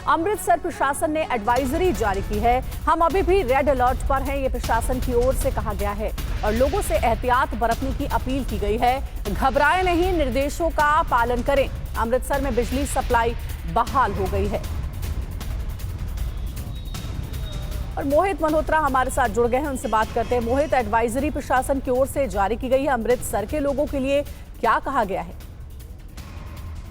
अमृतसर प्रशासन ने एडवाइजरी जारी की है। हम अभी भी रेड अलर्ट पर हैं, ये प्रशासन की ओर से कहा गया है और लोगों से एहतियात बरतने की अपील की गई है। घबराएं नहीं, निर्देशों का पालन करें। अमृतसर में बिजली सप्लाई बहाल हो गई है। और मोहित मल्होत्रा हमारे साथ जुड़ गए हैं, उनसे बात करते हैं। मोहित, एडवाइजरी प्रशासन की ओर से जारी की गई है, अमृतसर के लोगों के लिए क्या कहा गया है?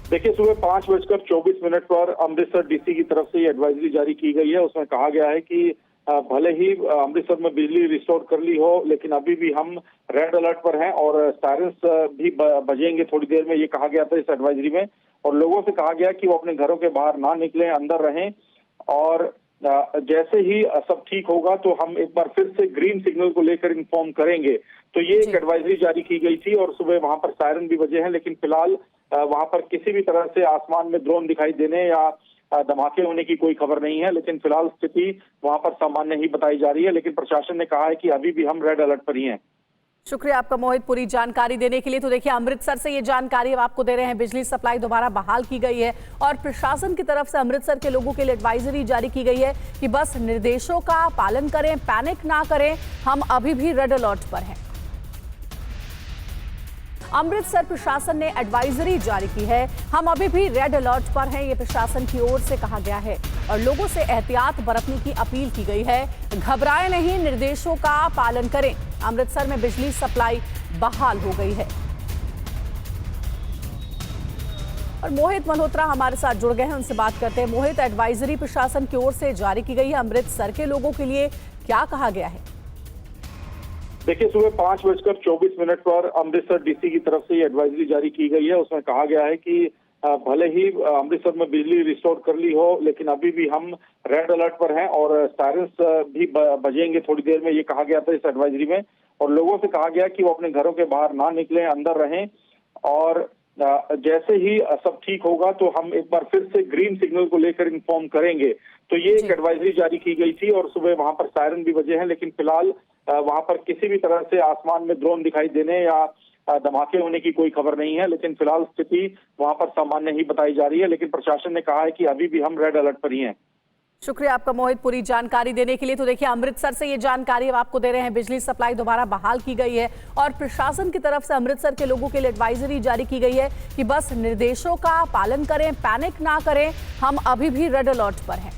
देखिए, सुबह 5:24 पर अमृतसर डीसी की तरफ से ये एडवाइजरी जारी की गई है। उसमें कहा गया है कि भले ही अमृतसर में बिजली रिस्टोर कर ली हो, लेकिन अभी भी हम रेड अलर्ट पर हैं और सायरन्स भी बजेंगे थोड़ी देर में, ये कहा गया था इस एडवाइजरी में। और लोगों से कहा गया कि वो अपने घरों के बाहर ना निकलें, अंदर रहें और जैसे ही सब ठीक होगा तो हम एक बार फिर से ग्रीन सिग्नल को लेकर इन्फॉर्म करेंगे। तो ये एक एडवाइजरी जारी की गई थी और सुबह वहां पर सायरन भी बजे हैं, लेकिन फिलहाल वहां पर किसी भी तरह से आसमान में ड्रोन दिखाई देने या धमाके होने की कोई खबर नहीं है। लेकिन फिलहाल स्थिति वहां पर सामान्य ही बताई जा रही है, लेकिन प्रशासन ने कहा है कि अभी भी हम रेड अलर्ट पर ही हैं। शुक्रिया आपका मोहित, पूरी जानकारी देने के लिए। तो देखिए, अमृतसर से ये जानकारी अब आपको दे रहे हैं, बिजली सप्लाई दोबारा बहाल की गई है और प्रशासन की तरफ से अमृतसर के लोगों के लिए एडवाइजरी जारी की गई है कि बस निर्देशों का पालन करें, पैनिक ना करें। हम अभी भी रेड अलर्ट पर हैं। अमृतसर प्रशासन ने एडवाइजरी जारी की है। हम अभी भी रेड अलर्ट पर हैं, ये प्रशासन की ओर से कहा गया है और लोगों से एहतियात बरतने की अपील की गई है। घबराएं नहीं, निर्देशों का पालन करें। अमृतसर में बिजली सप्लाई बहाल हो गई है। और मोहित मल्होत्रा हमारे साथ जुड़ गए हैं, उनसे बात करते हैं। मोहित, एडवाइजरी प्रशासन की ओर से जारी की गई है, अमृतसर के लोगों के लिए क्या कहा गया है? देखिए, सुबह 5:24 पर अमृतसर डीसी की तरफ से ये एडवाइजरी जारी की गई है। उसमें कहा गया है कि भले ही अमृतसर में बिजली रिस्टोर कर ली हो, लेकिन अभी भी हम रेड अलर्ट पर हैं और सायरन्स भी बजेंगे थोड़ी देर में, ये कहा गया था इस एडवाइजरी में। और लोगों से कहा गया कि वो अपने घरों के बाहर ना निकलें, अंदर रहें और जैसे ही सब ठीक होगा तो हम एक बार फिर से ग्रीन सिग्नल को लेकर इन्फॉर्म करेंगे। तो ये एक एडवाइजरी जारी की गई थी और सुबह वहां पर सायरन भी बजे हैं, लेकिन फिलहाल वहां पर किसी भी तरह से आसमान में ड्रोन दिखाई देने या धमाके होने की कोई खबर नहीं है। लेकिन फिलहाल स्थिति वहां पर सामान्य ही बताई जा रही है, लेकिन प्रशासन ने कहा है कि अभी भी हम रेड अलर्ट पर ही हैं। शुक्रिया आपका मोहित, पूरी जानकारी देने के लिए। तो देखिए, अमृतसर से ये जानकारी अब आपको दे रहे हैं, बिजली सप्लाई दोबारा बहाल की गई है और प्रशासन की तरफ से अमृतसर के लोगों के लिए एडवाइजरी जारी की गई है कि बस निर्देशों का पालन करें, पैनिक ना करें। हम अभी भी रेड अलर्ट पर हैं।